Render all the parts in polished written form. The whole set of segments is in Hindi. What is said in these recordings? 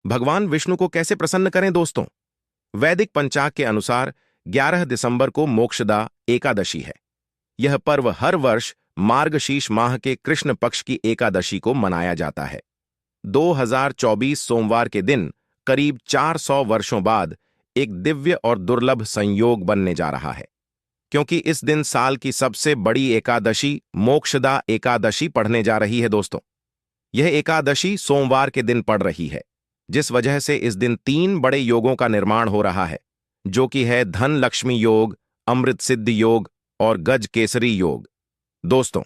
भगवान विष्णु को कैसे प्रसन्न करें दोस्तों? वैदिक पंचाग के अनुसार 11 दिसंबर को मोक्षदा एकादशी है। यह पर्व हर वर्ष मार्गशीर्ष माह के कृष्ण पक्ष की एकादशी को मनाया जाता है। 2024 सोमवार के दिन करीब 400 वर्षों बाद एक दिव्य और दुर्लभ संयोग बनने जा रहा है, क्योंकि इस दिन साल की सबसे बड़ी एकादशी मोक्षदा एकादशी पड़ने जा रही है दोस्तों। यह एकादशी सोमवार के दिन पड़ रही है, जिस वजह से इस दिन 3 बड़े योगों का निर्माण हो रहा है, जो कि है धन लक्ष्मी योग, अमृत सिद्धि योग और गज केसरी योग। दोस्तों,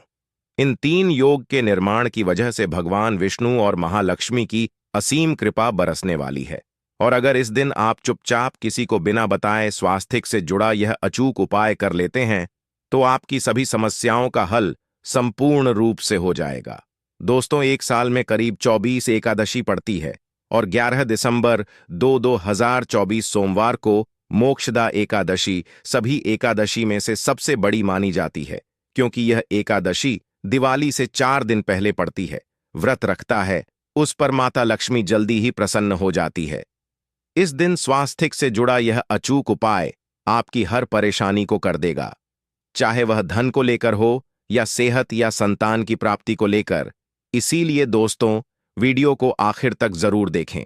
इन 3 योग के निर्माण की वजह से भगवान विष्णु और महालक्ष्मी की असीम कृपा बरसने वाली है। और अगर इस दिन आप चुपचाप किसी को बिना बताए स्वास्थ्य से जुड़ा यह अचूक उपाय कर लेते हैं, तो आपकी सभी समस्याओं का हल संपूर्ण रूप से हो जाएगा। दोस्तों, एक साल में करीब 24 एकादशी पड़ती है और 11 दिसंबर 2024 सोमवार को मोक्षदा एकादशी सभी एकादशी में से सबसे बड़ी मानी जाती है, क्योंकि यह एकादशी दिवाली से 4 दिन पहले पड़ती है। व्रत रखता है उस पर माता लक्ष्मी जल्दी ही प्रसन्न हो जाती है। इस दिन स्वास्थ्य से जुड़ा यह अचूक उपाय आपकी हर परेशानी को कर देगा, चाहे वह धन को लेकर हो या सेहत या संतान की प्राप्ति को लेकर। इसीलिए दोस्तों, वीडियो को आखिर तक जरूर देखें।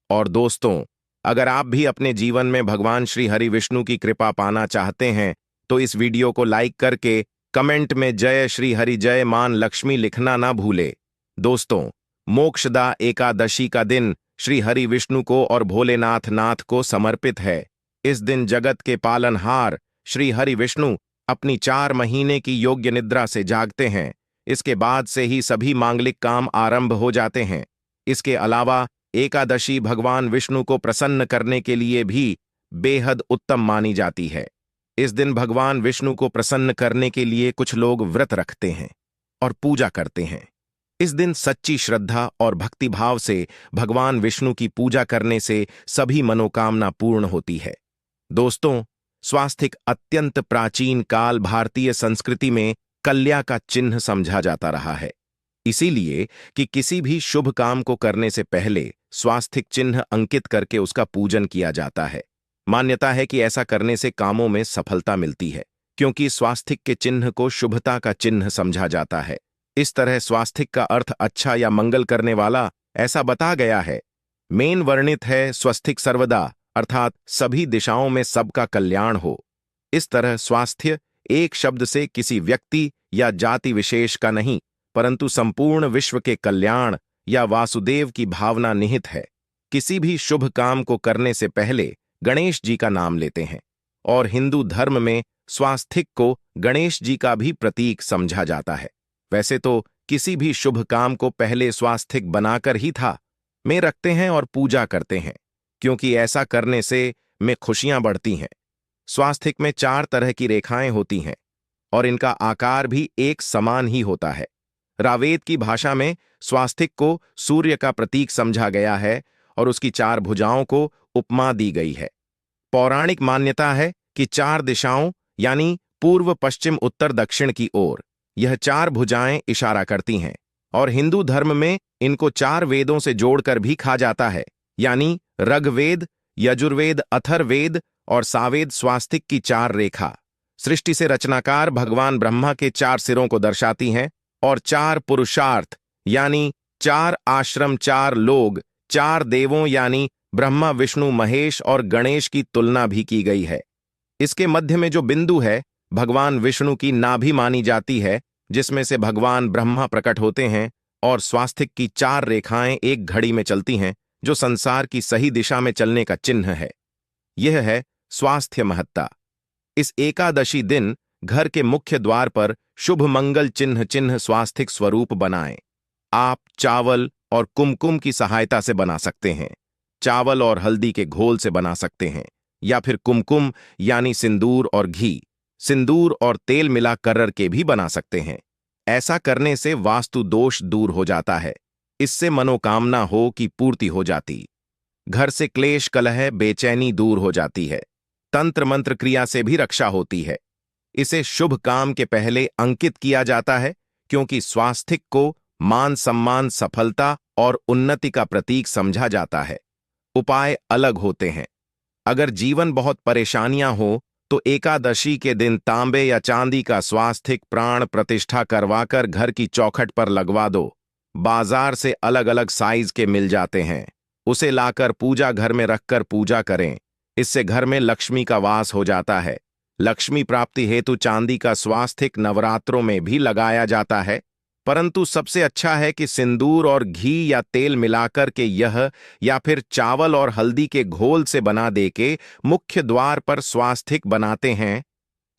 और दोस्तों, अगर आप भी अपने जीवन में भगवान श्री हरि विष्णु की कृपा पाना चाहते हैं, तो इस वीडियो को लाइक करके कमेंट में जय श्री हरि जय मान लक्ष्मी लिखना ना भूले। दोस्तों, मोक्षदा एकादशी का दिन श्री हरि विष्णु को और भोलेनाथ नाथ को समर्पित है। इस दिन जगत के पालनहार श्री हरि विष्णु अपनी 4 महीने की योग्य निद्रा से जागते हैं। इसके बाद से ही सभी मांगलिक काम आरंभ हो जाते हैं। इसके अलावा एकादशी भगवान विष्णु को प्रसन्न करने के लिए भी बेहद उत्तम मानी जाती है। इस दिन भगवान विष्णु को प्रसन्न करने के लिए कुछ लोग व्रत रखते हैं और पूजा करते हैं। इस दिन सच्ची श्रद्धा और भक्तिभाव से भगवान विष्णु की पूजा करने से सभी मनोकामना पूर्ण होती है। दोस्तों, स्वास्थिक अत्यंत प्राचीन काल भारतीय संस्कृति में कल्या का चिन्ह समझा जाता रहा है। इसीलिए कि किसी भी शुभ काम को करने से पहले स्वास्थिक चिन्ह अंकित करके उसका पूजन किया जाता है। मान्यता है कि ऐसा करने से कामों में सफलता मिलती है, क्योंकि स्वास्थिक के चिन्ह को शुभता का चिन्ह समझा जाता है। इस तरह स्वास्थिक का अर्थ अच्छा या मंगल करने वाला ऐसा बता गया है। मेन वर्णित है स्वस्तिक सर्वदा, अर्थात सभी दिशाओं में सबका कल्याण हो। इस तरह स्वास्थ्य एक शब्द से किसी व्यक्ति या जाति विशेष का नहीं, परंतु संपूर्ण विश्व के कल्याण या वासुदेव की भावना निहित है। किसी भी शुभ काम को करने से पहले गणेश जी का नाम लेते हैं, और हिंदू धर्म में स्वास्थिक को गणेश जी का भी प्रतीक समझा जाता है। वैसे तो किसी भी शुभ काम को पहले स्वास्थिक बनाकर ही था में रखते हैं और पूजा करते हैं, क्योंकि ऐसा करने से में खुशियां बढ़ती हैं। स्वास्थिक में 4 तरह की रेखाएं होती हैं और इनका आकार भी एक समान ही होता है। रावेद की भाषा में स्वास्थिक को सूर्य का प्रतीक समझा गया है और उसकी 4 भुजाओं को उपमा दी गई है। पौराणिक मान्यता है कि 4 दिशाओं यानी पूर्व पश्चिम उत्तर दक्षिण की ओर यह 4 भुजाएं इशारा करती हैं, और हिंदू धर्म में इनको 4 वेदों से जोड़कर भी कहा जाता है, यानी ऋग्वेद, यजुर्वेद, अथर्ववेद और सावेद। स्वास्तिक की 4 रेखा सृष्टि से रचनाकार भगवान ब्रह्मा के 4 सिरों को दर्शाती हैं, और 4 पुरुषार्थ यानी 4 आश्रम, 4 लोग, 4 देवों यानी ब्रह्मा, विष्णु, महेश और गणेश की तुलना भी की गई है। इसके मध्य में जो बिंदु है भगवान विष्णु की नाभि मानी जाती है, जिसमें से भगवान ब्रह्मा प्रकट होते हैं, और स्वास्तिक की 4 रेखाएं एक घड़ी में चलती हैं, जो संसार की सही दिशा में चलने का चिन्ह है। यह है स्वास्थ्य महत्ता। इस एकादशी दिन घर के मुख्य द्वार पर शुभ मंगल चिन्ह स्वास्थिक स्वरूप बनाएं। आप चावल और कुमकुम की सहायता से बना सकते हैं, चावल और हल्दी के घोल से बना सकते हैं, या फिर कुमकुम यानी सिंदूर और घी, सिंदूर और तेल मिला कर के भी बना सकते हैं। ऐसा करने से वास्तु दोष दूर हो जाता है। इससे मनोकामना हो की पूर्ति हो जाती, घर से क्लेश कलह बेचैनी दूर हो जाती है, तंत्र मंत्र क्रिया से भी रक्षा होती है। इसे शुभ काम के पहले अंकित किया जाता है, क्योंकि स्वास्थिक को मान सम्मान, सफलता और उन्नति का प्रतीक समझा जाता है। उपाय अलग होते हैं। अगर जीवन बहुत परेशानियां हो तो एकादशी के दिन तांबे या चांदी का स्वास्तिक प्राण प्रतिष्ठा करवाकर घर की चौखट पर लगवा दो। बाजार से अलग अलग साइज के मिल जाते हैं। उसे लाकर पूजा घर में रखकर पूजा करें। इससे घर में लक्ष्मी का वास हो जाता है। लक्ष्मी प्राप्ति हेतु चांदी का स्वास्तिक नवरात्रों में भी लगाया जाता है, परंतु सबसे अच्छा है कि सिंदूर और घी या तेल मिलाकर के यह या फिर चावल और हल्दी के घोल से बना दे के मुख्य द्वार पर स्वास्तिक बनाते हैं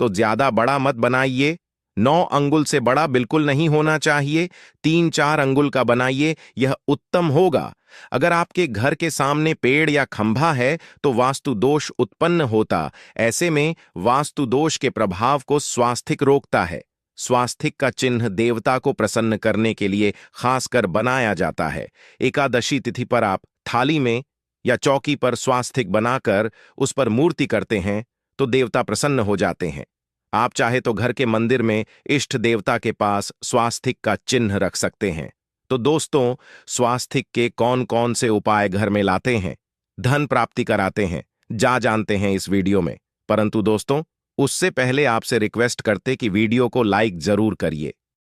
तो ज्यादा बड़ा मत बनाइए। 9 अंगुल से बड़ा बिल्कुल नहीं होना चाहिए। 3-4 अंगुल का बनाइए, यह उत्तम होगा। अगर आपके घर के सामने पेड़ या खंभा है तो वास्तु दोष उत्पन्न होता। ऐसे में वास्तु दोष के प्रभाव को स्वास्तिक रोकता है। स्वास्तिक का चिन्ह देवता को प्रसन्न करने के लिए खासकर बनाया जाता है। एकादशी तिथि पर आप थाली में या चौकी पर स्वास्तिक बनाकर उस पर मूर्ति करते हैं तो देवता प्रसन्न हो जाते हैं। आप चाहे तो घर के मंदिर में इष्ट देवता के पास स्वास्तिक का चिन्ह रख सकते हैं। तो दोस्तों, स्वास्तिक के कौन कौन से उपाय घर में लाते हैं, धन प्राप्ति कराते हैं, जानते हैं इस वीडियो में। परंतु दोस्तों, उससे पहले आपसे रिक्वेस्ट करते कि वीडियो को लाइक जरूर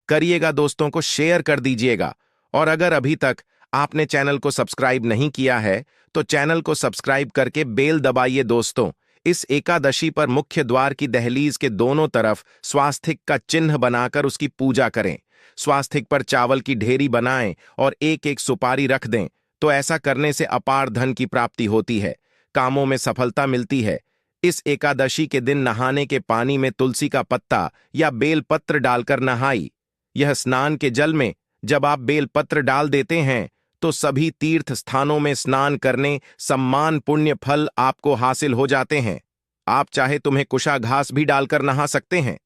करिएगा, दोस्तों को शेयर कर दीजिएगा। और अगर अभी तक आपने चैनल को सब्सक्राइब नहीं किया है तो चैनल को सब्सक्राइब करके बेल दबाइए। दोस्तों, इस एकादशी पर मुख्य द्वार की दहलीज के दोनों तरफ स्वास्तिक का चिन्ह बनाकर उसकी पूजा करें। स्वास्तिक पर चावल की ढेरी बनाएं और एक एक सुपारी रख दें। तो ऐसा करने से अपार धन की प्राप्ति होती है, कामों में सफलता मिलती है। इस एकादशी के दिन नहाने के पानी में तुलसी का पत्ता या बेलपत्र डालकर नहाई। यह स्नान के जल में जब आप बेलपत्र डाल देते हैं तो सभी तीर्थ स्थानों में स्नान करने सम्मान पुण्य फल आपको हासिल हो जाते हैं। आप चाहे तुम्हें कुशा घास भी डालकर नहा सकते हैं।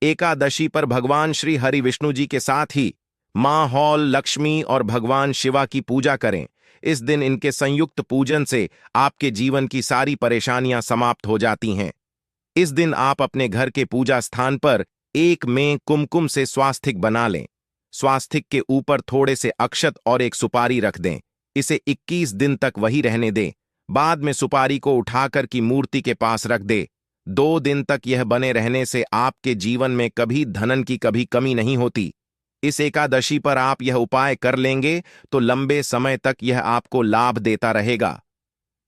एकादशी पर भगवान श्री हरि विष्णु जी के साथ ही मां हौल, लक्ष्मी और भगवान शिवा की पूजा करें। इस दिन इनके संयुक्त पूजन से आपके जीवन की सारी परेशानियां समाप्त हो जाती हैं। इस दिन आप अपने घर के पूजा स्थान पर एक में कुमकुम से स्वास्तिक बना लें। स्वास्तिक के ऊपर थोड़े से अक्षत और एक सुपारी रख दें। इसे 21 दिन तक वही रहने दें। बाद में सुपारी को उठाकर की मूर्ति के पास रख दे। 2 दिन तक यह बने रहने से आपके जीवन में कभी धन की कभी कमी नहीं होती। इस एकादशी पर आप यह उपाय कर लेंगे तो लंबे समय तक यह आपको लाभ देता रहेगा।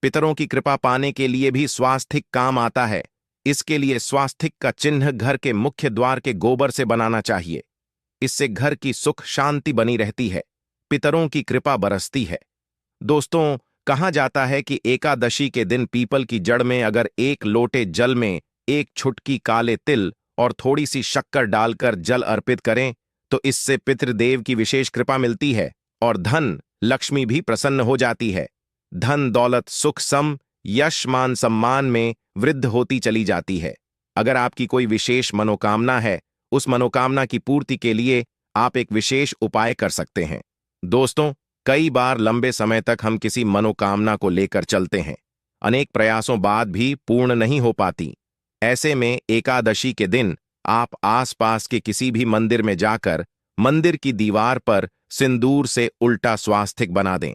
पितरों की कृपा पाने के लिए भी स्वास्तिक काम आता है। इसके लिए स्वास्तिक का चिन्ह घर के मुख्य द्वार के गोबर से बनाना चाहिए। इससे घर की सुख शांति बनी रहती है, पितरों की कृपा बरसती है। दोस्तों, कहा जाता है कि एकादशी के दिन पीपल की जड़ में अगर 1 लोटे जल में 1 छुटकी काले तिल और थोड़ी सी शक्कर डालकर जल अर्पित करें तो इससे पितृदेव की विशेष कृपा मिलती है और धन लक्ष्मी भी प्रसन्न हो जाती है। धन दौलत सुख सम यश मान सम्मान में वृद्धि होती चली जाती है। अगर आपकी कोई विशेष मनोकामना है, उस मनोकामना की पूर्ति के लिए आप एक विशेष उपाय कर सकते हैं। दोस्तों, कई बार लंबे समय तक हम किसी मनोकामना को लेकर चलते हैं, अनेक प्रयासों बाद भी पूर्ण नहीं हो पाती। ऐसे में एकादशी के दिन आप आसपास के किसी भी मंदिर में जाकर मंदिर की दीवार पर सिंदूर से उल्टा स्वास्तिक बना दें।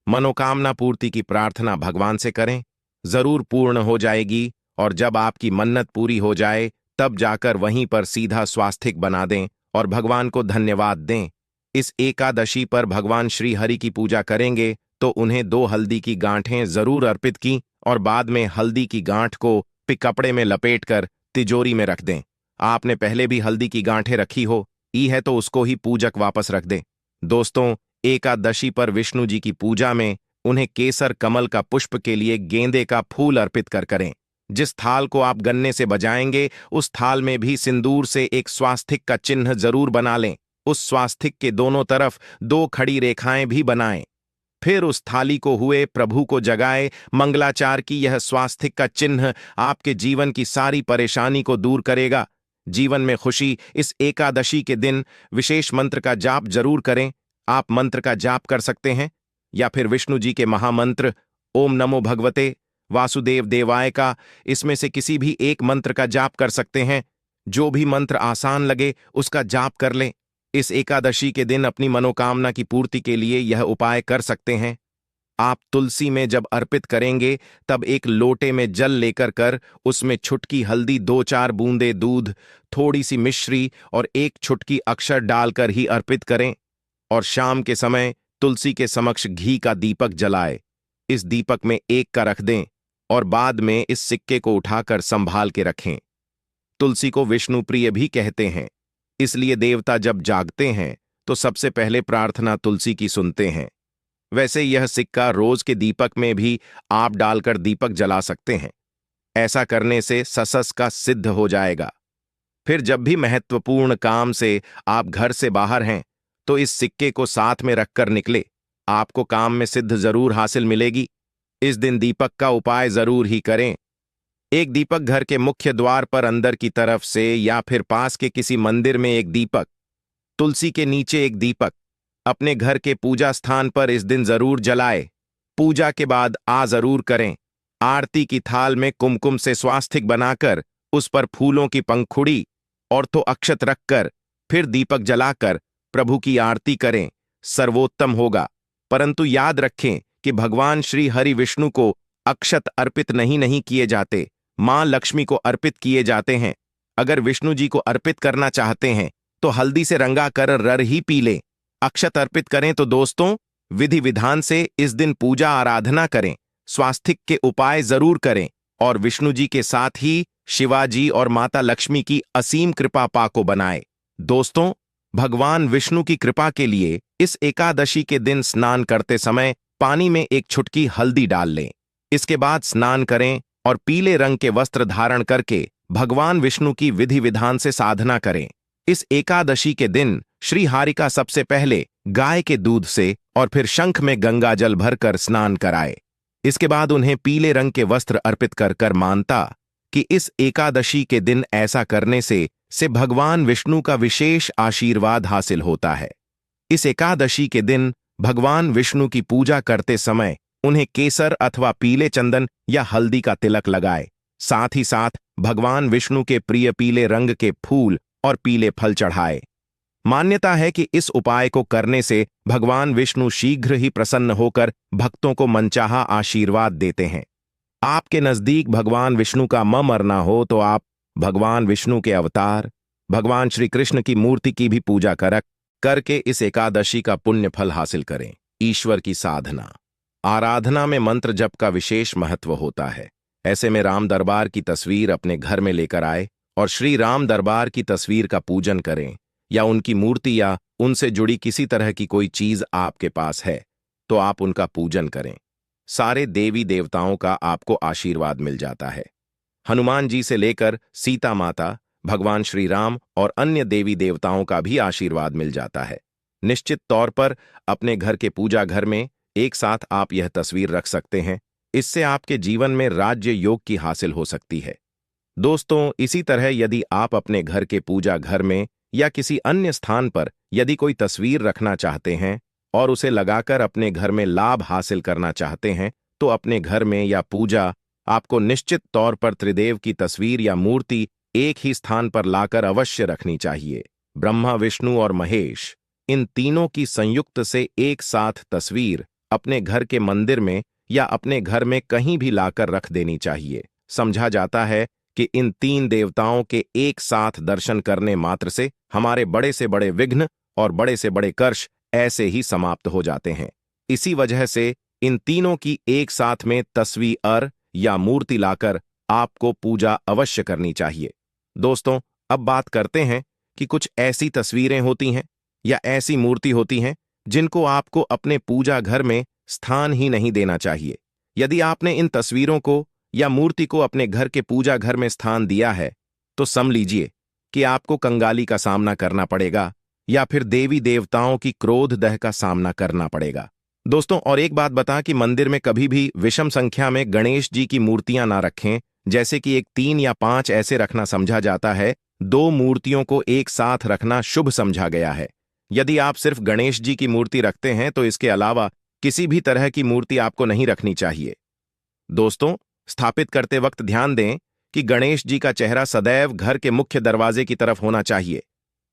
मनोकामना पूर्ति की प्रार्थना भगवान से करें, जरूर पूर्ण हो जाएगी। और जब आपकी मन्नत पूरी हो जाए तब जाकर वहीं पर सीधा स्वास्तिक बना दें और भगवान को धन्यवाद दें। इस एकादशी पर भगवान श्री हरि की पूजा करेंगे तो उन्हें 2 हल्दी की गांठें जरूर अर्पित की और बाद में हल्दी की गांठ को कपड़े में लपेटकर तिजोरी में रख दें। आपने पहले भी हल्दी की गांठें रखी हो ई है तो उसको ही पूजक वापस रख दें। दोस्तों, एकादशी पर विष्णु जी की पूजा में उन्हें केसर कमल का पुष्प के लिए गेंदे का फूल अर्पित कर करें। जिस थाल को आप गन्ने से बजाएंगे उस थाल में भी सिंदूर से एक स्वास्तिक का चिन्ह जरूर बना लें। उस स्वास्तिक के दोनों तरफ 2 खड़ी रेखाएं भी बनाएं। फिर उस थाली को हुए प्रभु को जगाए मंगलाचार की। यह स्वास्तिक का चिन्ह आपके जीवन की सारी परेशानी को दूर करेगा। जीवन में खुशी। इस एकादशी के दिन विशेष मंत्र का जाप जरूर करें। आप मंत्र का जाप कर सकते हैं या फिर विष्णु जी के महामंत्र ओम नमो भगवते वासुदेव देवाय का, इसमें से किसी भी एक मंत्र का जाप कर सकते हैं। जो भी मंत्र आसान लगे उसका जाप कर लें। इस एकादशी के दिन अपनी मनोकामना की पूर्ति के लिए यह उपाय कर सकते हैं। आप तुलसी में जब अर्पित करेंगे तब एक लोटे में जल लेकर कर उसमें छुटकी हल्दी, 2-4 बूंदे दूध, थोड़ी सी मिश्री और एक छुटकी अक्षर डालकर ही अर्पित करें। और शाम के समय तुलसी के समक्ष घी का दीपक जलाए। इस दीपक में एक का रख दें और बाद में इस सिक्के को उठाकर संभाल के रखें। तुलसी को विष्णु प्रिय भी कहते हैं, इसलिए देवता जब जागते हैं तो सबसे पहले प्रार्थना तुलसी की सुनते हैं। वैसे यह सिक्का रोज के दीपक में भी आप डालकर दीपक जला सकते हैं। ऐसा करने से ससस का सिद्ध हो जाएगा। फिर जब भी महत्वपूर्ण काम से आप घर से बाहर हैं तो इस सिक्के को साथ में रखकर निकले, आपको काम में सिद्ध जरूर हासिल मिलेगी। इस दिन दीपक का उपाय जरूर ही करें। एक दीपक घर के मुख्य द्वार पर अंदर की तरफ से या फिर पास के किसी मंदिर में एक दीपक, तुलसी के नीचे एक दीपक अपने घर के पूजा स्थान पर इस दिन जरूर जलाए। पूजा के बाद जरूर करें। आरती की थाल में कुमकुम से स्वास्तिक बनाकर उस पर फूलों की पंखुड़ी और तो अक्षत रखकर फिर दीपक जलाकर प्रभु की आरती करें, सर्वोत्तम होगा। परंतु याद रखें कि भगवान श्री हरि विष्णु को अक्षत अर्पित नहीं किए जाते, मां लक्ष्मी को अर्पित किए जाते हैं। अगर विष्णु जी को अर्पित करना चाहते हैं तो हल्दी से रंगा कर रर ही पी लें। अक्षत अर्पित करें तो दोस्तों विधि विधान से इस दिन पूजा आराधना करें, स्वास्तिक के उपाय जरूर करें और विष्णु जी के साथ ही शिवाजी और माता लक्ष्मी की असीम कृपा पाको बनाए। दोस्तों, भगवान विष्णु की कृपा के लिए इस एकादशी के दिन स्नान करते समय पानी में एक छुटकी हल्दी डाल लें। इसके बाद स्नान करें और पीले रंग के वस्त्र धारण करके भगवान विष्णु की विधि विधान से साधना करें। इस एकादशी के दिन श्री हरि का सबसे पहले गाय के दूध से और फिर शंख में गंगा जल भरकर स्नान कराए। इसके बाद उन्हें पीले रंग के वस्त्र अर्पित कर मानता कि इस एकादशी के दिन ऐसा करने से भगवान विष्णु का विशेष आशीर्वाद हासिल होता है। इस एकादशी के दिन भगवान विष्णु की पूजा करते समय उन्हें केसर अथवा पीले चंदन या हल्दी का तिलक लगाए। साथ ही साथ भगवान विष्णु के प्रिय पीले रंग के फूल और पीले फल चढ़ाए। मान्यता है कि इस उपाय को करने से भगवान विष्णु शीघ्र ही प्रसन्न होकर भक्तों को मनचाहा आशीर्वाद देते हैं। आपके नजदीक भगवान विष्णु का मरना हो तो आप भगवान विष्णु के अवतार भगवान श्री कृष्ण की मूर्ति की भी पूजा करके इस एकादशी का पुण्य फल हासिल करें। ईश्वर की साधना आराधना में मंत्र जप का विशेष महत्व होता है। ऐसे में राम दरबार की तस्वीर अपने घर में लेकर आए और श्री राम दरबार की तस्वीर का पूजन करें, या उनकी मूर्ति या उनसे जुड़ी किसी तरह की कोई चीज आपके पास है तो आप उनका पूजन करें। सारे देवी देवताओं का आपको आशीर्वाद मिल जाता है। हनुमान जी से लेकर सीता माता, भगवान श्री राम और अन्य देवी देवताओं का भी आशीर्वाद मिल जाता है। निश्चित तौर पर अपने घर के पूजा घर में एक साथ आप यह तस्वीर रख सकते हैं। इससे आपके जीवन में राज्य योग की हासिल हो सकती है। दोस्तों, इसी तरह यदि आप अपने घर के पूजा घर में या किसी अन्य स्थान पर यदि कोई तस्वीर रखना चाहते हैं और उसे लगाकर अपने घर में लाभ हासिल करना चाहते हैं तो अपने घर में या पूजा आपको निश्चित तौर पर त्रिदेव की तस्वीर या मूर्ति एक ही स्थान पर लाकर अवश्य रखनी चाहिए। ब्रह्मा, विष्णु और महेश, इन तीनों की संयुक्त से एक साथ तस्वीर अपने घर के मंदिर में या अपने घर में कहीं भी लाकर रख देनी चाहिए। समझा जाता है कि इन तीन देवताओं के एक साथ दर्शन करने मात्र से हमारे बड़े से बड़े विघ्न और बड़े से बड़े कर्ष ऐसे ही समाप्त हो जाते हैं। इसी वजह से इन तीनों की एक साथ में तस्वीर या मूर्ति लाकर आपको पूजा अवश्य करनी चाहिए। दोस्तों, अब बात करते हैं कि कुछ ऐसी तस्वीरें होती हैं या ऐसी मूर्ति होती हैं जिनको आपको अपने पूजा घर में स्थान ही नहीं देना चाहिए। यदि आपने इन तस्वीरों को या मूर्ति को अपने घर के पूजा घर में स्थान दिया है तो समझ लीजिए कि आपको कंगाली का सामना करना पड़ेगा या फिर देवी देवताओं की क्रोध दह का सामना करना पड़ेगा। दोस्तों, और एक बात बता कि मंदिर में कभी भी विषम संख्या में गणेश जी की मूर्तियां ना रखें, जैसे कि 1, 3 या 5 ऐसे रखना समझा जाता है। 2 मूर्तियों को एक साथ रखना शुभ समझा गया है। यदि आप सिर्फ गणेश जी की मूर्ति रखते हैं तो इसके अलावा किसी भी तरह की मूर्ति आपको नहीं रखनी चाहिए। दोस्तों, स्थापित करते वक्त ध्यान दें कि गणेश जी का चेहरा सदैव घर के मुख्य दरवाजे की तरफ होना चाहिए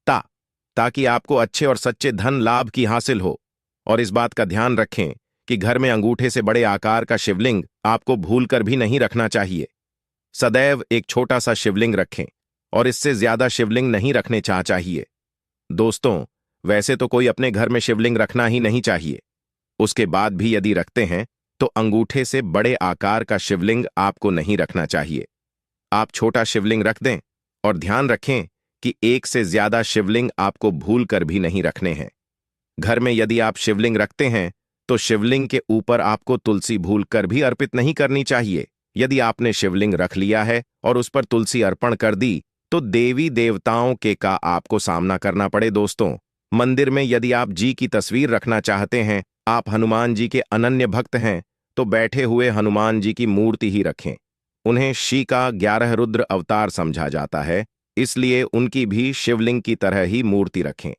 ताकि आपको अच्छे और सच्चे धन लाभ की हासिल हो। और इस बात का ध्यान रखें कि घर में अंगूठे से बड़े आकार का शिवलिंग आपको भूलकर भी नहीं रखना चाहिए। सदैव एक छोटा सा शिवलिंग रखें और इससे ज्यादा शिवलिंग नहीं रखने चाहिए। दोस्तों, वैसे तो कोई अपने घर में शिवलिंग रखना ही नहीं चाहिए। उसके बाद भी यदि रखते हैं तो अंगूठे से बड़े आकार का शिवलिंग आपको नहीं रखना चाहिए। आप छोटा शिवलिंग रख दें और ध्यान रखें कि एक से ज्यादा शिवलिंग आपको भूलकर भी नहीं रखने हैं। घर में यदि आप शिवलिंग रखते हैं तो शिवलिंग के ऊपर आपको तुलसी भूलकर भी अर्पित नहीं करनी चाहिए। यदि आपने शिवलिंग रख लिया है और उस पर तुलसी अर्पण कर दी तो देवी देवताओं के का आपको सामना करना पड़े। दोस्तों, मंदिर में यदि आप जी की तस्वीर रखना चाहते हैं, आप हनुमान जी के अनन्य भक्त हैं, तो बैठे हुए हनुमान जी की मूर्ति ही रखें। उन्हें शी का 11 रुद्र अवतार समझा जाता है, इसलिए उनकी भी शिवलिंग की तरह ही मूर्ति रखें।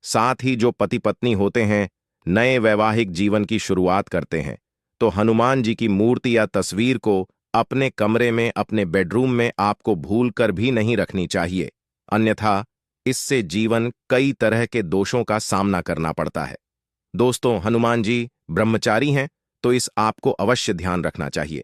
साथ ही जो पति पत्नी होते हैं, नए वैवाहिक जीवन की शुरुआत करते हैं, तो हनुमान जी की मूर्ति या तस्वीर को अपने कमरे में, अपने बेडरूम में आपको भूलकर भी नहीं रखनी चाहिए। अन्यथा इससे जीवन कई तरह के दोषों का सामना करना पड़ता है। दोस्तों, हनुमान जी ब्रह्मचारी हैं, तो इस आपको अवश्य ध्यान रखना चाहिए।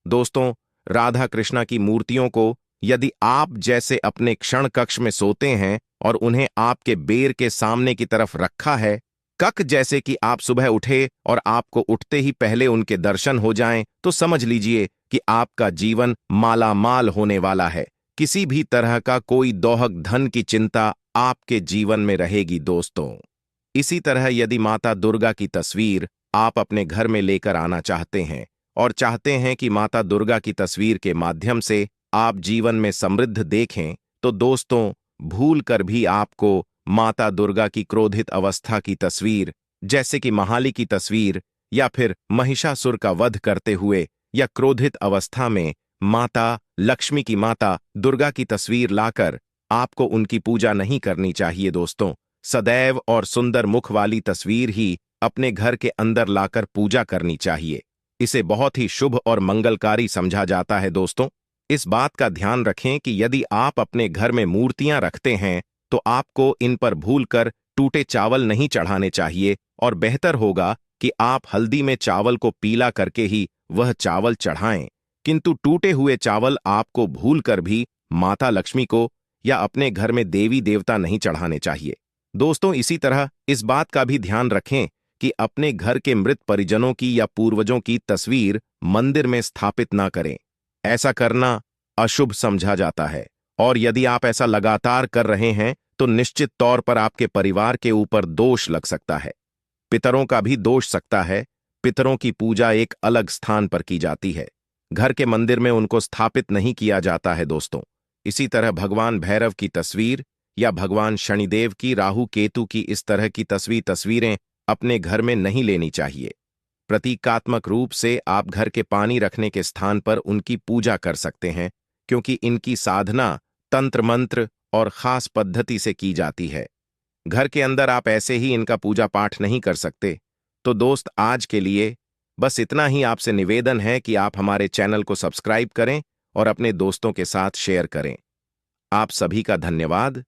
दोस्तों, राधा कृष्णा की मूर्तियों को यदि आप जैसे अपने क्षण कक्ष में सोते हैं और उन्हें आपके बेर के सामने की तरफ रखा है, कक जैसे कि आप सुबह उठे और आपको उठते ही पहले उनके दर्शन हो जाएं, तो समझ लीजिए कि आपका जीवन मालामाल होने वाला है। किसी भी तरह का कोई दोहक धन की चिंता आपके जीवन में रहेगी। दोस्तों, इसी तरह यदि माता दुर्गा की तस्वीर आप अपने घर में लेकर आना चाहते हैं और चाहते हैं कि माता दुर्गा की तस्वीर के माध्यम से आप जीवन में समृद्ध देखें, तो दोस्तों, भूल कर भी आपको माता दुर्गा की क्रोधित अवस्था की तस्वीर, जैसे कि महाली की तस्वीर या फिर महिषासुर का वध करते हुए या क्रोधित अवस्था में माता लक्ष्मी की, माता दुर्गा की तस्वीर लाकर आपको उनकी पूजा नहीं करनी चाहिए। दोस्तों, सदैव और सुंदर मुख वाली तस्वीर ही अपने घर के अंदर लाकर पूजा करनी चाहिए। इसे बहुत ही शुभ और मंगलकारी समझा जाता है। दोस्तों, इस बात का ध्यान रखें कि यदि आप अपने घर में मूर्तियां रखते हैं तो आपको इन पर भूलकर टूटे चावल नहीं चढ़ाने चाहिए और बेहतर होगा कि आप हल्दी में चावल को पीला करके ही वह चावल चढ़ाएं। किंतु टूटे हुए चावल आपको भूलकर भी माता लक्ष्मी को या अपने घर में देवी देवता नहीं चढ़ाने चाहिए। दोस्तों, इसी तरह इस बात का भी ध्यान रखें कि अपने घर के मृत परिजनों की या पूर्वजों की तस्वीर मंदिर में स्थापित ना करें। ऐसा करना अशुभ समझा जाता है और यदि आप ऐसा लगातार कर रहे हैं तो निश्चित तौर पर आपके परिवार के ऊपर दोष लग सकता है। पितरों का भी दोष सकता है। पितरों की पूजा एक अलग स्थान पर की जाती है, घर के मंदिर में उनको स्थापित नहीं किया जाता है। दोस्तों, इसी तरह भगवान भैरव की तस्वीर या भगवान शनिदेव की, राहु केतु की इस तरह की तस्वीरें अपने घर में नहीं लेनी चाहिए। प्रतीकात्मक रूप से आप घर के पानी रखने के स्थान पर उनकी पूजा कर सकते हैं, क्योंकि इनकी साधना तंत्र मंत्र और खास पद्धति से की जाती है। घर के अंदर आप ऐसे ही इनका पूजा पाठ नहीं कर सकते। तो दोस्त, आज के लिए बस इतना ही आपसे निवेदन है कि आप हमारे चैनल को सब्सक्राइब करें और अपने दोस्तों के साथ शेयर करें। आप सभी का धन्यवाद।